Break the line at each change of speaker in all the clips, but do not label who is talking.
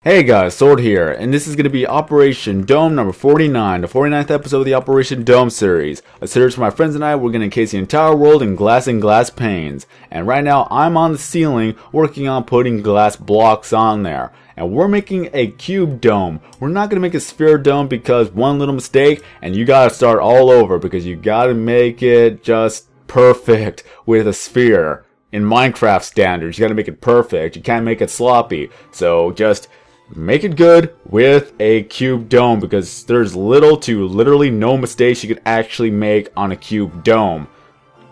Hey guys, Sword here, and this is going to be Operation Dome number 49, the 49th episode of the Operation Dome series. A series where my friends and I, we're going to encase the entire world in glass and glass panes. And right now, I'm on the ceiling working on putting glass blocks on there. And we're making a cube dome. We're not going to make a sphere dome because one little mistake, and you got to start all over because you got to make it just perfect with a sphere. In Minecraft standards, you got to make it perfect. You can't make it sloppy. So just make it good with a cube dome because there's little to literally no mistakes you could actually make on a cube dome.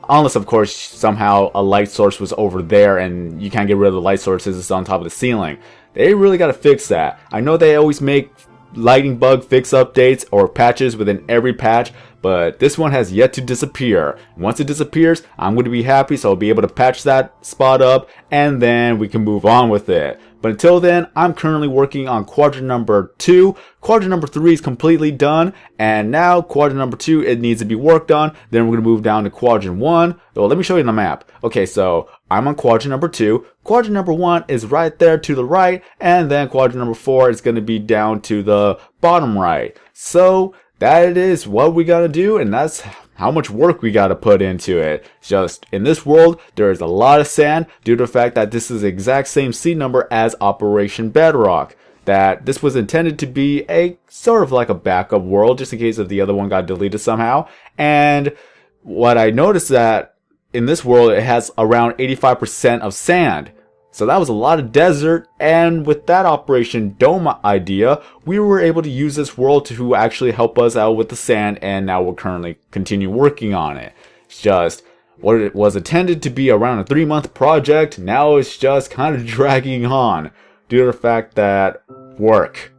Unless, of course, somehow a light source was over there and you can't get rid of the light sources. It's on top of the ceiling. They really got to fix that. I know they always make lighting bug fix updates or patches within every patch, but this one has yet to disappear. Once it disappears, I'm going to be happy, so I'll be able to patch that spot up and then we can move on with it. But until then, I'm currently working on quadrant number 2. Quadrant number 3 is completely done, and now quadrant number 2, it needs to be worked on. Then we're going to move down to quadrant 1. Well, let me show you the map. Okay, so I'm on quadrant number 2. Quadrant number 1 is right there to the right, and then quadrant number 4 is going to be down to the bottom right. So that is what we got to do, and that's how much work we got to put into it. Just in this world, there is a lot of sand due to the fact that this is the exact same seed number as Operation Bedrock. That this was intended to be a sort of like a backup world just in case if the other one got deleted somehow. And what I noticed that in this world, it has around 85% of sand. So that was a lot of desert, and with that Operation Dome idea, we were able to use this world to actually help us out with the sand, and now we're currently continue working on it. It's just what it was intended to be around a 3-month project, now it's just kind of dragging on due to the fact that work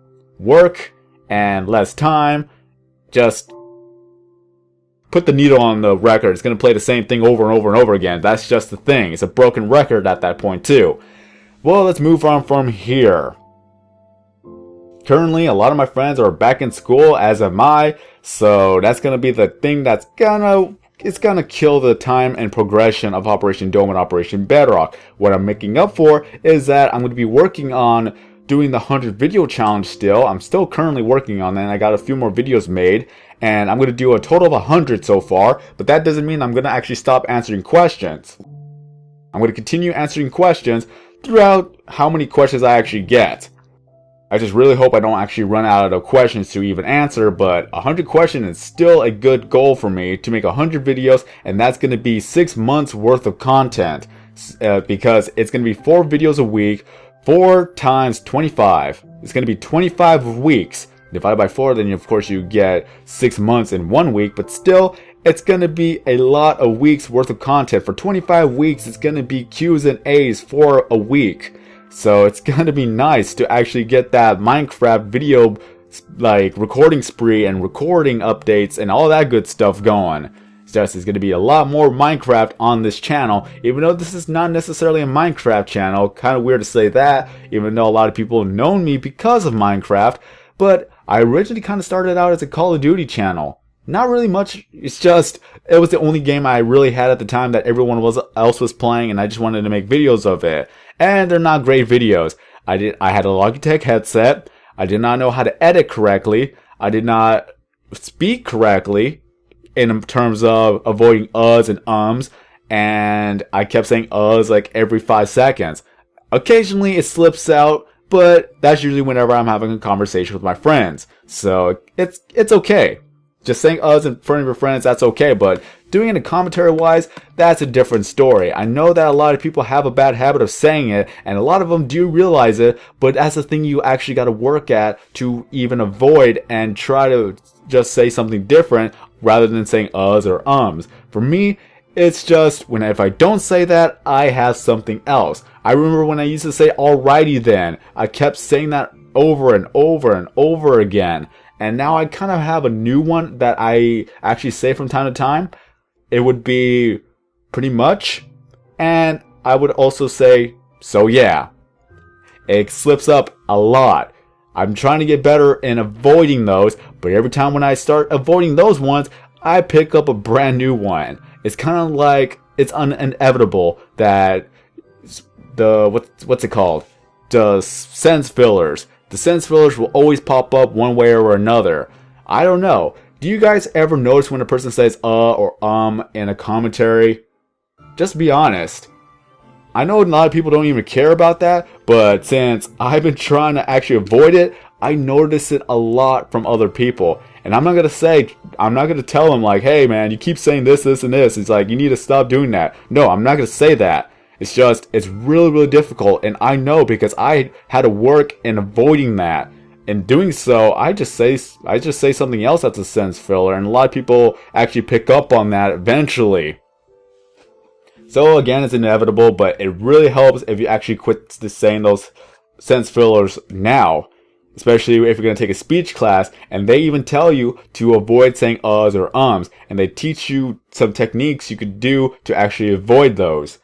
and less time. Just put the needle on the record. It's going to play the same thing over and over and over again. That's just the thing. It's a broken record at that point too. Well, let's move on from here. Currently, a lot of my friends are back in school, as am I. So that's going to be the thing that's it's gonna kill the time and progression of Operation Dome and Operation Bedrock. What I'm making up for is that I'm going to be working on doing the 100 video challenge still. I'm still currently working on that, and I got a few more videos made. And I'm going to do a total of 100 so far, but that doesn't mean I'm going to actually stop answering questions. I'm going to continue answering questions throughout how many questions I actually get. I just really hope I don't actually run out of questions to even answer, but 100 questions is still a good goal for me to make 100 videos, and that's going to be 6 months worth of content, because it's going to be 4 videos a week, 4 times 25. It's going to be 25 weeks. Divided by 4, then of course you get 6 months in 1 week, but still, it's going to be a lot of weeks worth of content. For 25 weeks, it's going to be Q's and A's for a week. So it's going to be nice to actually get that Minecraft video like recording spree and recording updates and all that good stuff going. It's going to be a lot more Minecraft on this channel, even though this is not necessarily a Minecraft channel. Kind of weird to say that, even though a lot of people have known me because of Minecraft. But I originally kind of started out as a Call of Duty channel. Not really much. It's just, it was the only game I really had at the time that everyone else was playing, and I just wanted to make videos of it. And they're not great videos. I had a Logitech headset. I did not know how to edit correctly. I did not speak correctly in terms of avoiding uhs and ums. And I kept saying uhs like every 5 seconds. Occasionally it slips out, but that's usually whenever I'm having a conversation with my friends. So it's okay. Just saying us in front of your friends, that's okay. But doing it in commentary wise, that's a different story. I know that a lot of people have a bad habit of saying it, and a lot of them do realize it, but that's the thing you actually got to work at to even avoid and try to just say something different rather than saying us or ums. For me, it's just if I don't say that, I have something else. I remember when I used to say alrighty then. I kept saying that over and over and over again. And now I kind of have a new one that I actually say from time to time. It would be pretty much. And I would also say, so yeah. It slips up a lot. I'm trying to get better in avoiding those. But every time when I start avoiding those ones, I pick up a brand new one. It's kind of like it's inevitable that what's it called? The sense fillers. The sense fillers will always pop up one way or another. I don't know. Do you guys ever notice when a person says or in a commentary? Just be honest. I know a lot of people don't even care about that, but since I've been trying to actually avoid it, I notice it a lot from other people. And I'm not going to tell them like, hey man, you keep saying this, this, and this. It's like, you need to stop doing that. No, I'm not going to say that. It's just, it's really, really difficult. And I know because I had to work in avoiding that. In doing so, I just say something else that's a sense filler. And a lot of people actually pick up on that eventually. So again, it's inevitable, but it really helps if you actually quit saying those sense fillers now. Especially if you're going to take a speech class, and they even tell you to avoid saying uhs or ums. And they teach you some techniques you could do to actually avoid those.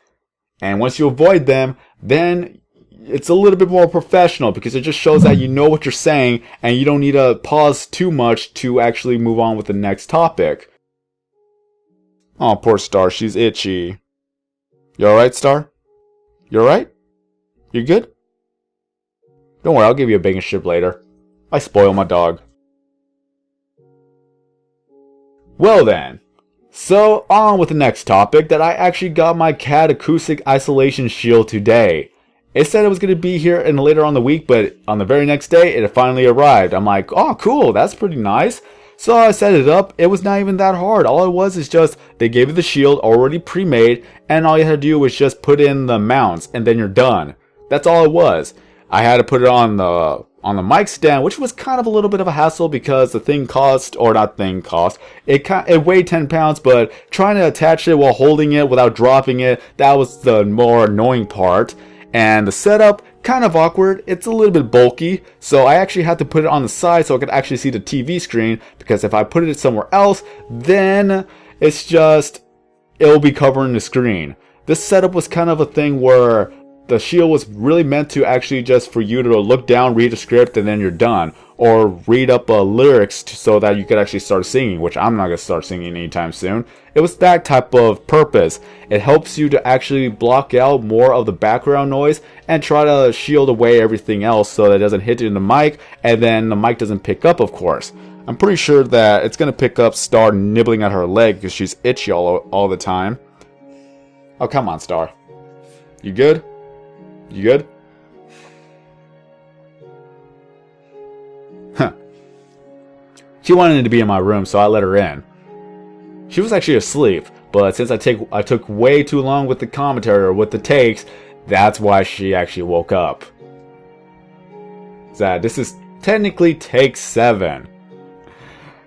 And once you avoid them, then it's a little bit more professional because it just shows that you know what you're saying and you don't need to pause too much to actually move on with the next topic. Oh, poor Star, she's itchy. You alright, Star? You alright? You good? Don't worry, I'll give you a bacon strip later. I spoil my dog. Well then, so on with the next topic that I actually got my cat acoustic isolation shield today. It said it was going to be here in later on in the week, but on the very next day it finally arrived. I'm like, oh cool, that's pretty nice. So I set it up. It was not even that hard. All it was is just they gave you the shield already pre-made, and all you had to do was just put in the mounts and then you're done. That's all it was. I had to put it on the mic stand, which was kind of a little bit of a hassle because the thing cost, or not thing cost, it weighed 10 pounds, but trying to attach it while holding it without dropping it, that was the more annoying part. And the setup, kind of awkward. It's a little bit bulky, so I actually had to put it on the side so I could actually see the TV screen, because if I put it somewhere else, then it'll be covering the screen. This setup was kind of a thing where the shield was really meant to actually just for you to look down, read a script, and then you're done. Or read up lyrics so that you could actually start singing, which I'm not going to start singing anytime soon. It was that type of purpose. It helps you to actually block out more of the background noise and try to shield away everything else so that it doesn't hit in the mic, and then the mic doesn't pick up, of course. I'm pretty sure that it's going to pick up Star nibbling at her leg because she's itchy all the time. Oh, come on, Star. You good? You good? Huh. She wanted to be in my room, so I let her in. She was actually asleep, but since I took way too long with the commentary or with the takes, that's why she actually woke up. This is technically take 7.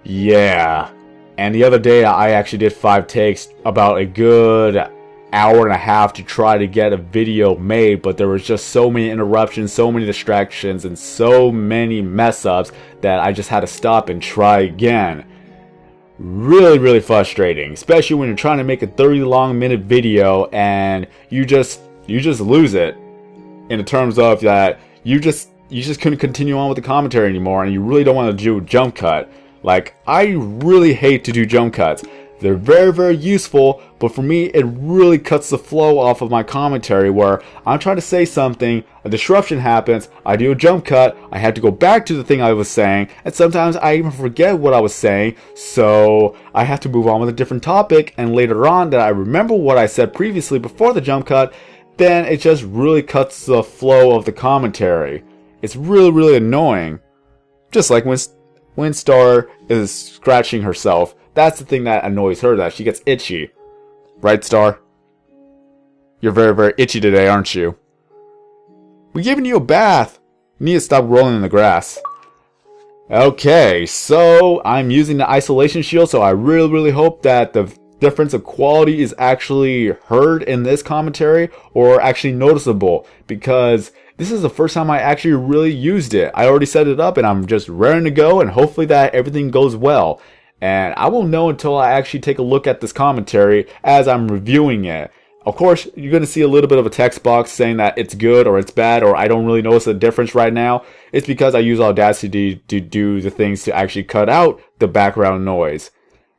Yeah. And the other day I actually did 5 takes, about a good hour and a half to try to get a video made, but there was just so many interruptions, so many distractions, and so many mess ups that I just had to stop and try again. Really, really frustrating, especially when you're trying to make a 30-minute video and you just lose it in terms of that you just couldn't continue on with the commentary anymore, and you really don't want to do a jump cut. Like, I really hate to do jump cuts. They're very, very useful, but for me, it really cuts the flow off of my commentary where I'm trying to say something, a disruption happens, I do a jump cut, I have to go back to the thing I was saying, and sometimes I even forget what I was saying, so I have to move on with a different topic, and later on that I remember what I said previously before the jump cut, then it just really cuts the flow of the commentary. It's really, really annoying. Just like when Star is scratching herself. That's the thing that annoys her, that she gets itchy. Right, Star? You're very, very itchy today, aren't you? We're giving you a bath. You need to stop rolling in the grass. Okay, so I'm using the isolation shield, so I really, really hope that the difference of quality is actually heard in this commentary, or actually noticeable, because this is the first time I actually really used it. I already set it up and I'm just raring to go, and hopefully that everything goes well. And I won't know until I actually take a look at this commentary as I'm reviewing it. Of course, you're going to see a little bit of a text box saying that it's good or it's bad, or I don't really notice the difference right now. It's because I use Audacity to do the things to actually cut out the background noise.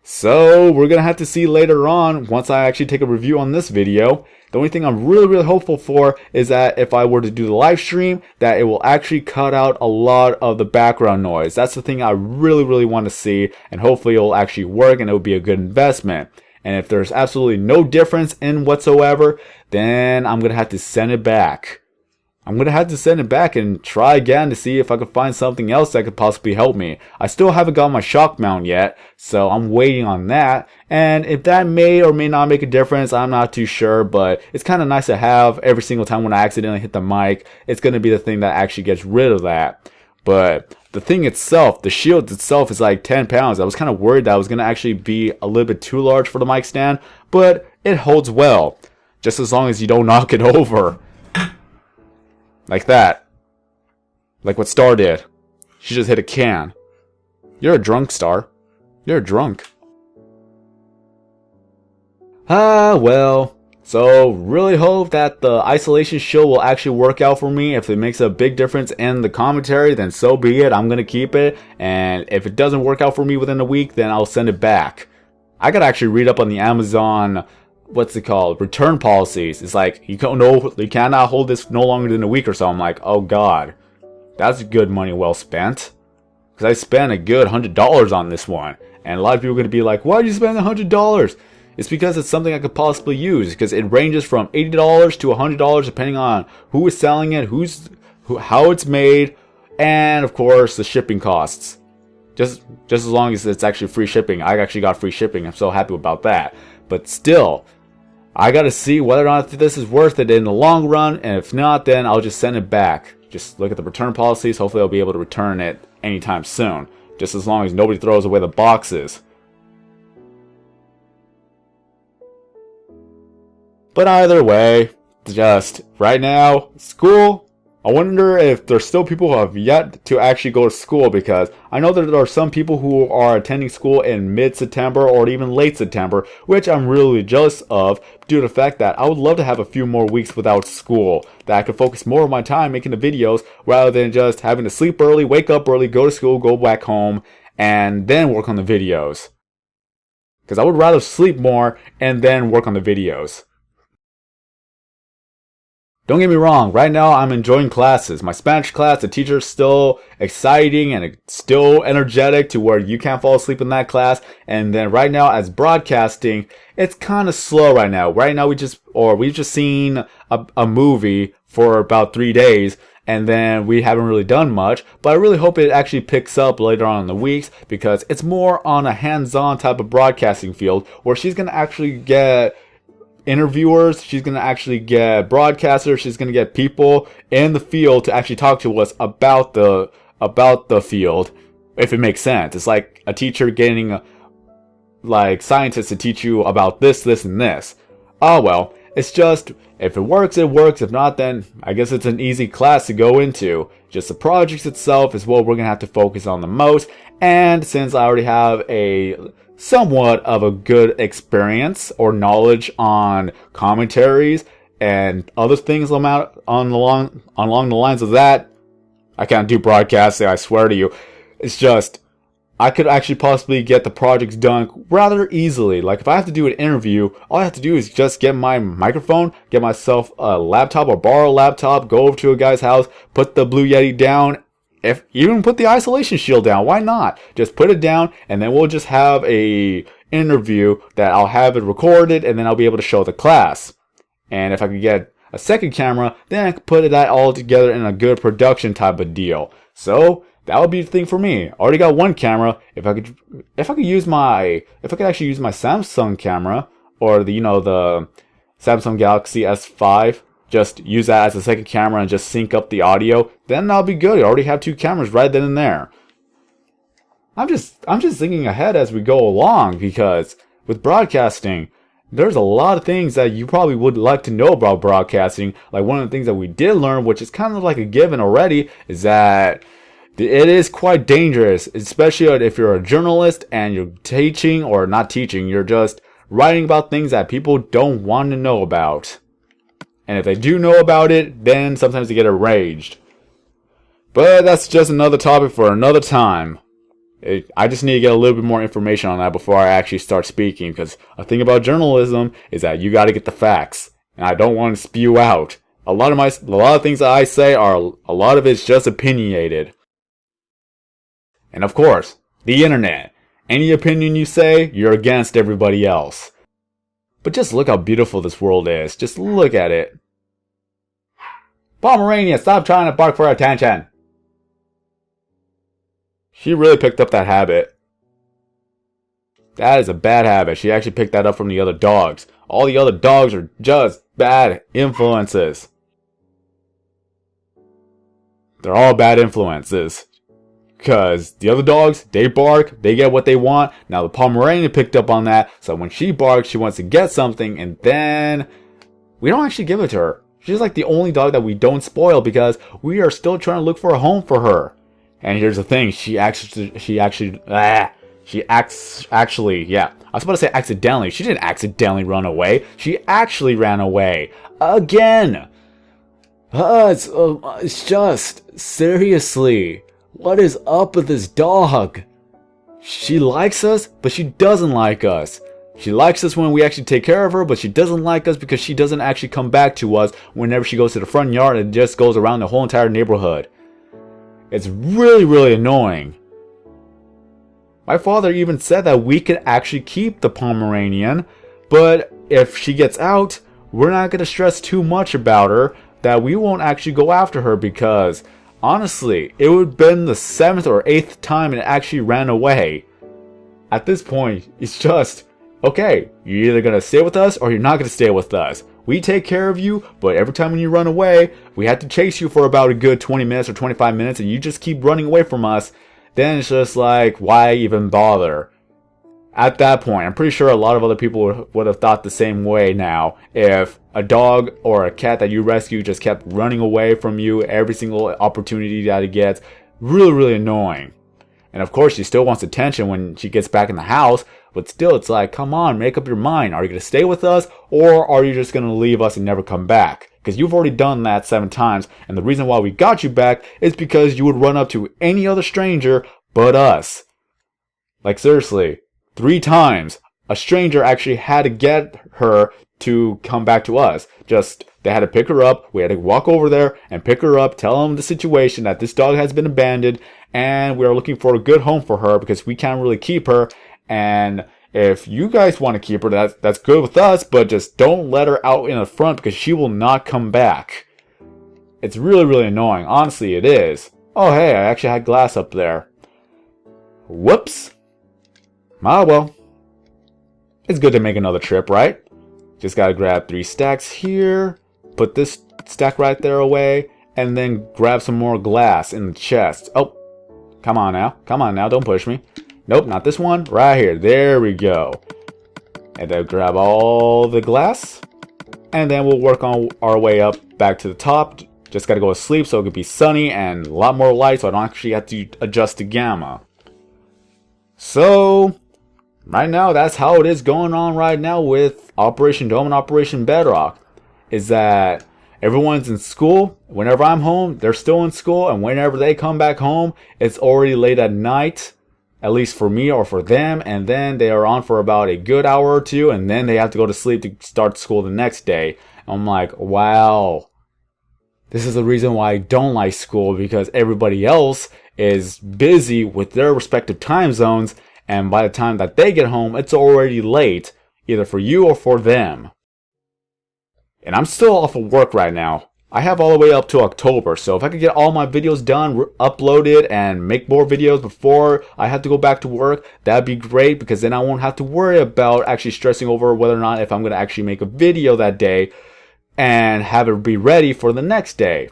So we're gonna have to see later on once I actually take a review on this video. The only thing I'm really hopeful for is that if I were to do the live stream, that it will actually cut out a lot of the background noise. That's the thing I really want to see, and hopefully it will actually work and it will be a good investment. And if there's absolutely no difference in whatsoever, then I'm gonna have to send it back. I'm going to have to send it back and try again to see if I could find something else that could possibly help me. I still haven't got my shock mount yet, so I'm waiting on that. And if that may or may not make a difference, I'm not too sure, but it's kind of nice to have every single time when I accidentally hit the mic. It's going to be the thing that actually gets rid of that. But the thing itself, the shield itself is like 10 pounds. I was kind of worried that it was going to actually be a little bit too large for the mic stand, but it holds well. Just as long as you don't knock it over. Like that. Like what Star did. She just hit a can. You're a drunk, Star. You're a drunk. Well. So, really hope that the isolation shield will actually work out for me. If it makes a big difference in the commentary, then so be it. I'm gonna keep it. And if it doesn't work out for me within a week, then I'll send it back. I gotta actually read up on the Amazon... what's it called? Return policies. It's like, you cannot hold this no longer than a week or so. I'm like, oh god. That's good money well spent. Because I spent a good $100 on this one. And a lot of people are going to be like, why did you spend $100? It's because it's something I could possibly use. Because it ranges from $80 to $100 depending on who is selling it, how it's made, and of course the shipping costs. Just as long as it's actually free shipping. I actually got free shipping. I'm so happy about that. But still, I gotta see whether or not this is worth it in the long run, and if not, then I'll just send it back. Just look at the return policies. Hopefully I'll be able to return it anytime soon. Just as long as nobody throws away the boxes. But either way, just right now, school. I wonder if there's still people who have yet to actually go to school, because I know that there are some people who are attending school in mid-September or even late September, which I'm really jealous of due to the fact that I would love to have a few more weeks without school, that I could focus more of my time making the videos rather than just having to sleep early, wake up early, go to school, go back home, and then work on the videos. Because I would rather sleep more and then work on the videos. Don't get me wrong, right now I'm enjoying classes. My Spanish class, the teacher's still exciting and still energetic to where you can't fall asleep in that class. And then right now as broadcasting, it's kind of slow right now. Right now we've just seen a movie for about 3 days, and then we haven't really done much. But I really hope it actually picks up later on in the weeks, because it's more on a hands-on type of broadcasting field where she's going to actually get interviewers, she's going to actually get broadcasters, she's going to get people in the field to actually talk to us about the field, if it makes sense. It's like a teacher getting like scientists to teach you about this, and this. Oh well, it's just, if it works, it works. If not, then I guess it's an easy class to go into. Just the projects itself is what we're going to have to focus on the most. And since I already have a somewhat of a good experience or knowledge on commentaries and other things along the lines of that, I can't do broadcasting, I swear to you. It's just, I could actually possibly get the projects done rather easily. Like if I have to do an interview, all I have to do is just get my microphone, get myself a laptop or borrow a laptop, go over to a guy's house, put the Blue Yeti down, if even put the isolation shield down, why not? Just put it down, and then we'll just have a interview that I'll have it recorded, and then I'll be able to show the class. And if I could get a second camera, then I could put that all together in a good production type of deal. So that would be the thing for me. I already got one camera. If I could actually use my Samsung camera, or the Samsung Galaxy S5. Just use that as a second camera and just sync up the audio, then that'll be good. You already have 2 cameras right then and there. I'm just thinking ahead as we go along, because with broadcasting, there's a lot of things that you probably would like to know about broadcasting. Like one of the things that we did learn, which is kind of like a given already, is that it is quite dangerous, especially if you're a journalist and you're teaching, or not teaching, you're just writing about things that people don't want to know about. And if they do know about it, then sometimes they get enraged. But that's just another topic for another time. I just need to get a little bit more information on that before I actually start speaking, because the thing about journalism is that you got to get the facts, and I don't want to spew out. A lot of things that I say are, a lot of it's just opinionated. And of course, the internet. Any opinion you say, you're against everybody else. But just look how beautiful this world is. Just look at it. Pomeranian, stop trying to bark for attention. She really picked up that habit. That is a bad habit. She actually picked that up from the other dogs. All the other dogs are just bad influences. They're all bad influences. Because the other dogs, they bark, they get what they want. Now the Pomeranian picked up on that. So when she barks, she wants to get something. And then we don't actually give it to her. She's like the only dog that we don't spoil because we are still trying to look for a home for her. And here's the thing, yeah. I was about to say accidentally. She didn't accidentally run away. She actually ran away. Again. It's just, seriously. What is up with this dog? She likes us, but she doesn't like us. She likes us when we actually take care of her, but she doesn't like us because she doesn't actually come back to us whenever she goes to the front yard and just goes around the whole entire neighborhood. It's really, really annoying. My father even said that we could actually keep the Pomeranian, but if she gets out, we're not going to stress too much about her, that we won't actually go after her because, honestly, it would have been the 7th or 8th time it actually ran away. At this point, it's just, okay, you're either going to stay with us or you're not going to stay with us. We take care of you, but every time when you run away, we have to chase you for about a good 20 minutes or 25 minutes and you just keep running away from us. Then it's just like, why even bother? At that point, I'm pretty sure a lot of other people would have thought the same way now. If a dog or a cat that you rescue just kept running away from you every single opportunity that it gets. Really, really annoying. And of course, she still wants attention when she gets back in the house. But still, it's like, come on, make up your mind. Are you going to stay with us? Or are you just going to leave us and never come back? Because you've already done that 7 times. And the reason why we got you back is because you would run up to any other stranger but us. Like, seriously. 3 times, a stranger actually had to get her to come back to us. Just, they had to pick her up. We had to walk over there and pick her up, tell them the situation, that this dog has been abandoned, and we are looking for a good home for her because we can't really keep her. And if you guys want to keep her, that's good with us, but just don't let her out in the front because she will not come back. It's really, really annoying. Honestly, it is. Oh, hey, I actually had glass up there. Whoops. Ah, well. It's good to make another trip, right? Just gotta grab 3 stacks here, put this stack right there away, and then grab some more glass in the chest. Oh, come on now, don't push me. Nope, not this one, right here, there we go. And then grab all the glass, and then we'll work on our way up back to the top. Just gotta go to sleep so it could be sunny and a lot more light so I don't actually have to adjust the gamma. So, right now, that's how it is going on right now with Operation Dome and Operation Bedrock. Is that everyone's in school. Whenever I'm home, they're still in school. And whenever they come back home, it's already late at night. At least for me or for them. And then they are on for about a good hour or 2. And then they have to go to sleep to start school the next day. I'm like, wow. This is the reason why I don't like school. Because everybody else is busy with their respective time zones. And by the time that they get home, it's already late, either for you or for them. And I'm still off of work right now. I have all the way up to October, so if I could get all my videos done, uploaded, and make more videos before I have to go back to work, that'd be great, because then I won't have to worry about actually stressing over whether or not if I'm going to actually make a video that day and have it be ready for the next day.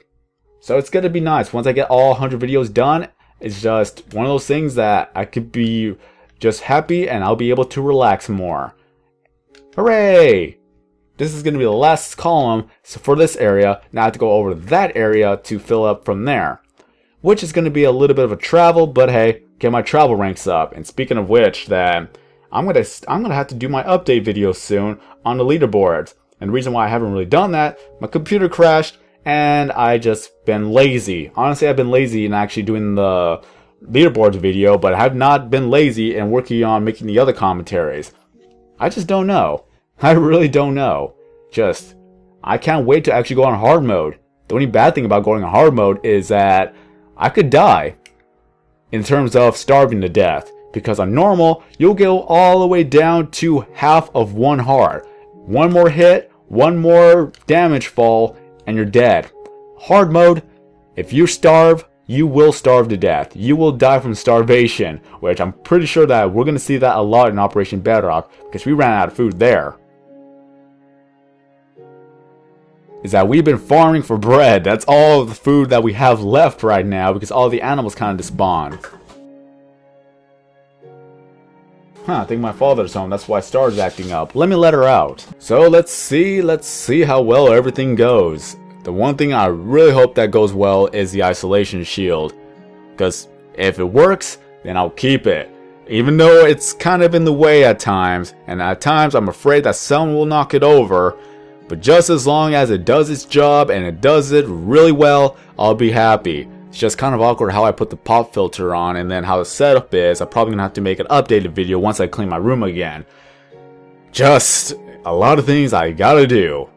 So it's going to be nice. Once I get all 100 videos done, it's just one of those things that I could be just happy and I'll be able to relax more. Hooray! This is going to be the last column for this area. Now I have to go over to that area to fill up from there. Which is going to be a little bit of a travel, but hey, get my travel ranks up. And speaking of which, then I'm gonna have to do my update video soon on the leaderboards. And the reason why I haven't really done that, my computer crashed and I just been lazy. Honestly, I've been lazy in actually doing the leaderboards video, but I have not been lazy and working on making the other commentaries. I just don't know. I really don't know. I can't wait to actually go on hard mode. The only bad thing about going on hard mode is that I could die in terms of starving to death. Because on normal, you'll go all the way down to half of one heart. One more hit, one more damage fall, and you're dead. Hard mode, if you starve, you will starve to death. You will die from starvation, which I'm pretty sure that we're going to see that a lot in Operation Bedrock, because we ran out of food there. Is that we've been farming for bread. That's all the food that we have left right now, because all the animals kind of despawn. I think my father's home, that's why Star's acting up. Let me let her out. So let's see how well everything goes. The one thing I really hope that goes well is the isolation shield. Because if it works, then I'll keep it. Even though it's kind of in the way at times, and at times I'm afraid that someone will knock it over. But just as long as it does its job and it does it really well, I'll be happy. It's just kind of awkward how I put the pop filter on and then how the setup is. I'm probably going to have to make an updated video once I clean my room again. Just a lot of things I gotta do.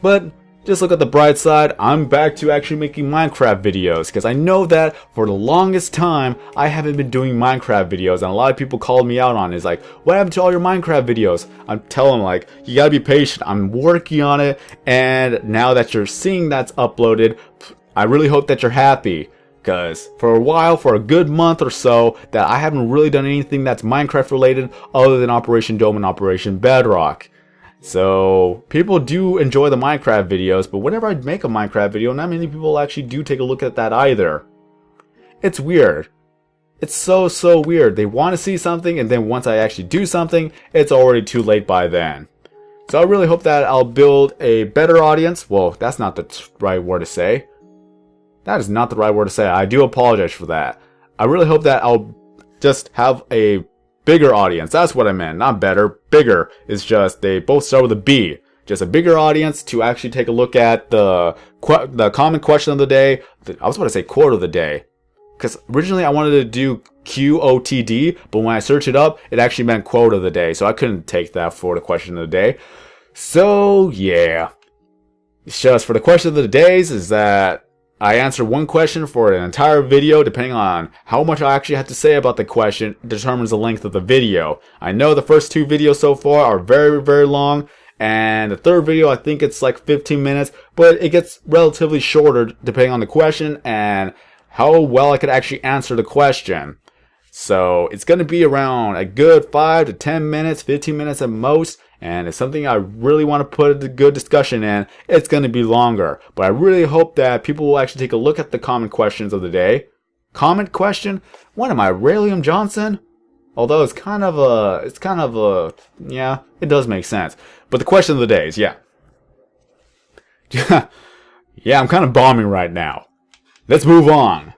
But just look at the bright side, I'm back to actually making Minecraft videos. Because I know that for the longest time, I haven't been doing Minecraft videos. And a lot of people called me out on it. It's like, what happened to all your Minecraft videos? I'm telling them, like, you gotta be patient. I'm working on it. And now that you're seeing that's uploaded, I really hope that you're happy. Because for a while, for a good month or so, that I haven't really done anything that's Minecraft related other than Operation Dome and Operation Bedrock. So people do enjoy the Minecraft videos, but whenever I make a Minecraft video, not many people actually do take a look at that either. It's weird. It's so weird. They want to see something, and then once I actually do something, it's already too late by then. So I really hope that I'll build a better audience. Well, that's not the right word to say. That is not the right word to say. I do apologize for that. I really hope that I'll just have a bigger audience. That's what I meant. Not better. Bigger. It's just they both start with a B. Just a bigger audience to actually take a look at the common question of the day. I was about to say quote of the day. Because originally I wanted to do QOTD, but when I searched it up, it actually meant quote of the day. So I couldn't take that for the question of the day. So yeah. It's just for the question of the days is that I answer one question for an entire video. Depending on how much I actually have to say about the question determines the length of the video. I know the first two videos so far are very long, and the third video I think it's like 15 minutes, but it gets relatively shorter depending on the question and how well I could actually answer the question. So it's going to be around a good 5 to 10 minutes, 15 minutes at most. And it's something I really want to put a good discussion in. It's going to be longer. But I really hope that people will actually take a look at the common questions of the day. Comment question? What am I, Rayliam Johnson? Although it's kind of a, yeah, it does make sense. But the question of the day is, yeah. Yeah, I'm kind of bombing right now. Let's move on.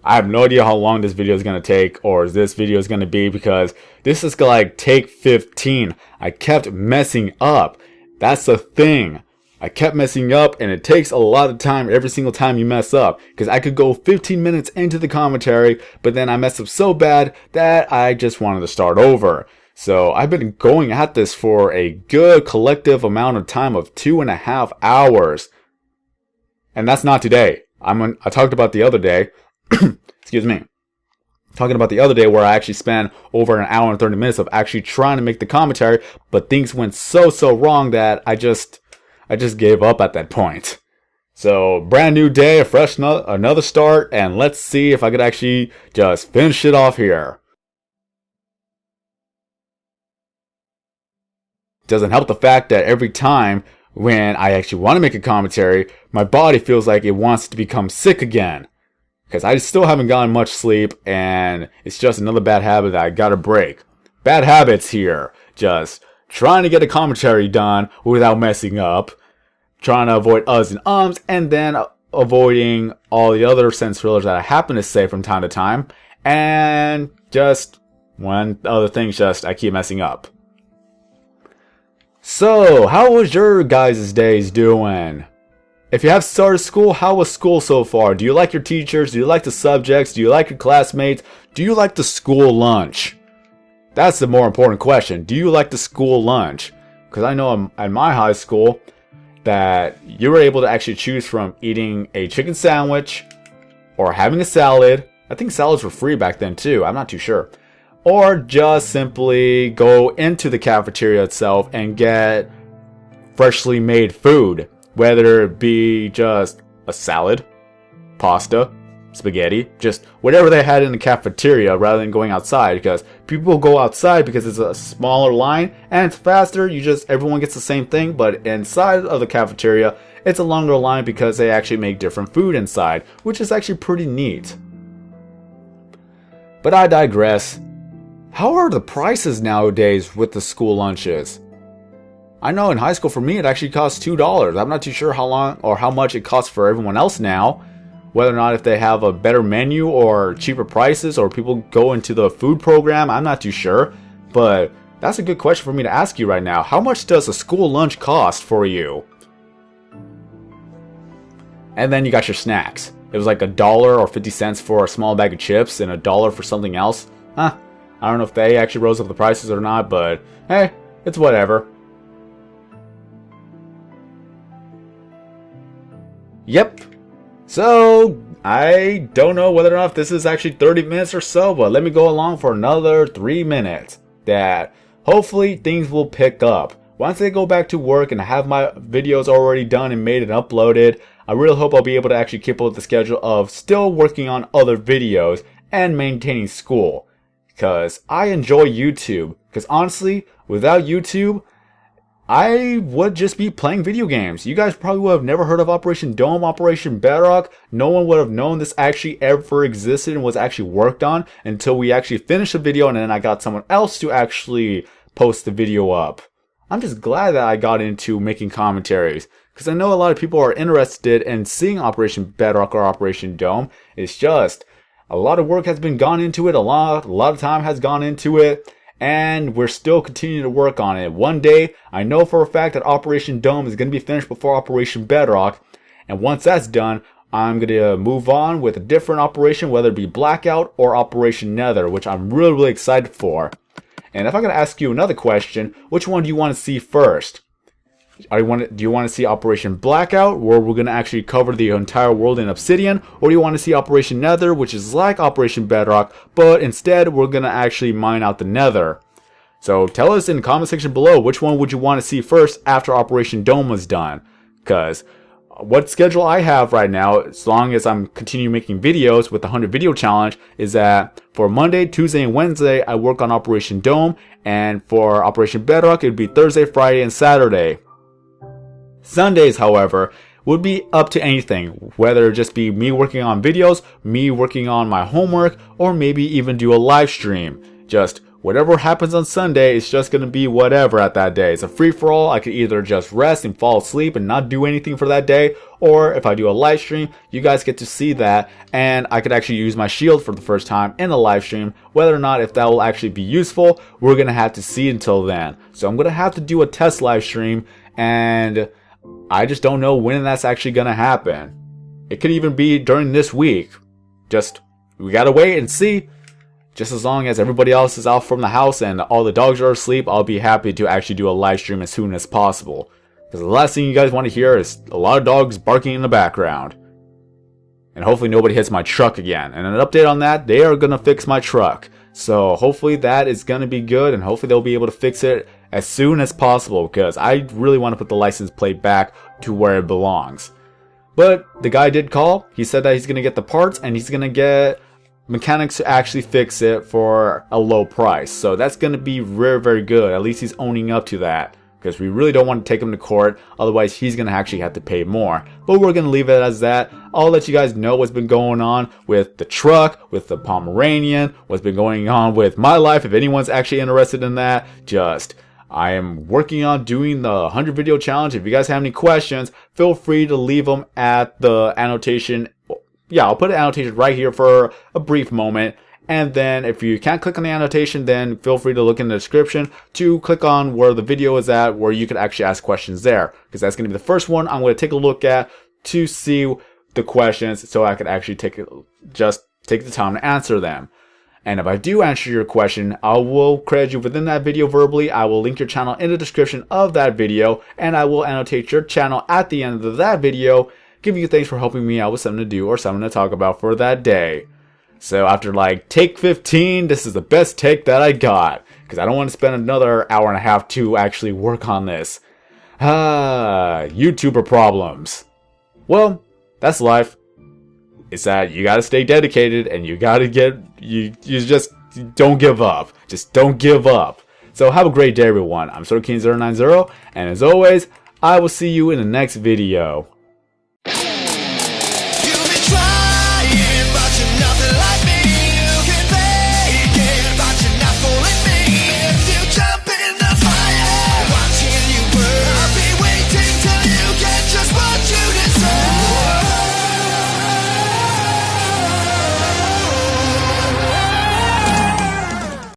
I have no idea how long this video is going to take, or this video is going to be, because this is like take 15. I kept messing up. That's the thing. I kept messing up, and it takes a lot of time every single time you mess up. Because I could go 15 minutes into the commentary, but then I messed up so bad that I just wanted to start over. So I've been going at this for a good collective amount of time of 2.5 hours. And that's not today. I talked about the other day. Excuse me. Talking about the other day where I actually spent over an hour and 30 minutes of actually trying to make the commentary, but things went so wrong that I just gave up at that point. So, brand new day, a fresh another start, and let's see if I could actually just finish it off here. Doesn't help the fact that every time when I actually want to make a commentary, my body feels like it wants to become sick again. Because I still haven't gotten much sleep, and it's just another bad habit that I gotta break. Bad habits here. Just trying to get a commentary done without messing up. Trying to avoid uhs and ums, and then avoiding all the other sentence fillers that I happen to say from time to time. And just one other thing, I keep messing up. So, how was your guys' days doing? If you have started school, how was school so far? Do you like your teachers? Do you like the subjects? Do you like your classmates? Do you like the school lunch? That's the more important question. Do you like the school lunch? Because I know at my high school that you were able to actually choose from eating a chicken sandwich or having a salad. I think salads were free back then too. I'm not too sure. Or just simply go into the cafeteria itself and get freshly made food. Whether it be just a salad, pasta, spaghetti, just whatever they had in the cafeteria rather than going outside, because people go outside because it's a smaller line and it's faster. Everyone gets the same thing, but inside of the cafeteria it's a longer line because they actually make different food inside, which is actually pretty neat. But I digress. How are the prices nowadays with the school lunches? I know in high school for me it actually costs $2. I'm not too sure how long or how much it costs for everyone else now. Whether or not if they have a better menu or cheaper prices or people go into the food program, I'm not too sure. But that's a good question for me to ask you right now. How much does a school lunch cost for you? And then you got your snacks. It was like $1 or 50 cents for a small bag of chips and $1 for something else. I don't know if they actually rose up the prices or not, but hey, it's whatever. Yep. So, I don't know whether or not this is actually 30 minutes or so, but let me go along for another 3 minutes. That hopefully things will pick up. Once I go back to work and I have my videos already done and made and uploaded, I really hope I'll be able to actually keep up with the schedule of still working on other videos and maintaining school. Because I enjoy YouTube. Because honestly, without YouTube, I would just be playing video games. You guys probably would have never heard of Operation Dome, Operation Bedrock. No one would have known this actually ever existed and was actually worked on until we actually finished the video and then I got someone else to actually post the video up. I'm just glad that I got into making commentaries because I know a lot of people are interested in seeing Operation Bedrock or Operation Dome. It's just a lot of work has been gone into it. A lot of time has gone into it. And we're still continuing to work on it. One day, I know for a fact that Operation Dome is going to be finished before Operation Bedrock. And once that's done, I'm going to move on with a different operation, whether it be Blackout or Operation Nether, which I'm really excited for. And if I'm going to ask you another question, which one do you want to see first? Do you want to see Operation Blackout, where we're going to actually cover the entire world in Obsidian? Or do you want to see Operation Nether, which is like Operation Bedrock, but instead we're going to actually mine out the Nether? So tell us in the comment section below, which one would you want to see first after Operation Dome was done? Because what schedule I have right now, as long as I'm continuing making videos with the 100 video challenge, is that for Monday, Tuesday, and Wednesday, I work on Operation Dome. And for Operation Bedrock, it would be Thursday, Friday, and Saturday. Sundays, however, would be up to anything, whether it just be me working on videos, me working on my homework, or maybe even do a live stream. Just whatever happens on Sunday, it's just going to be whatever at that day. It's a free-for-all. I could either just rest and fall asleep and not do anything for that day, or if I do a live stream, you guys get to see that, and I could actually use my shield for the first time in a live stream. Whether or not if that will actually be useful, we're going to have to see until then. So I'm going to have to do a test live stream, and I just don't know when that's actually going to happen. It could even be during this week. We got to wait and see. Just as long as everybody else is out from the house and all the dogs are asleep, I'll be happy to actually do a live stream as soon as possible. Because the last thing you guys want to hear is a lot of dogs barking in the background. And hopefully nobody hits my truck again. And an update on that, they are going to fix my truck. So hopefully that is going to be good, and hopefully they'll be able to fix it as soon as possible, because I really want to put the license plate back to where it belongs. But the guy did call. He said that he's going to get the parts and he's going to get mechanics to actually fix it for a low price. So that's going to be very good. At least he's owning up to that, because we really don't want to take him to court. Otherwise, he's going to actually have to pay more. But we're going to leave it as that. I'll let you guys know what's been going on with the truck, with the Pomeranian, what's been going on with my life. If anyone's actually interested in that, I am working on doing the 100 video challenge. If you guys have any questions, feel free to leave them at the annotation. Yeah, I'll put an annotation right here for a brief moment. And then if you can't click on the annotation, then feel free to look in the description to click on where the video is at, where you can actually ask questions there. Because that's going to be the first one I'm going to take a look at to see the questions so I could actually take the time to answer them. And if I do answer your question, I will credit you within that video verbally. I will link your channel in the description of that video, and I will annotate your channel at the end of that video, giving you thanks for helping me out with something to do or something to talk about for that day. So after like take 15, this is the best take that I got, because I don't want to spend another hour and a half to actually work on this. YouTuber problems. Well, that's life. It's that you gotta stay dedicated, and you gotta you just don't give up. Just don't give up. So have a great day, everyone. I'm SortKing090, and as always, I will see you in the next video.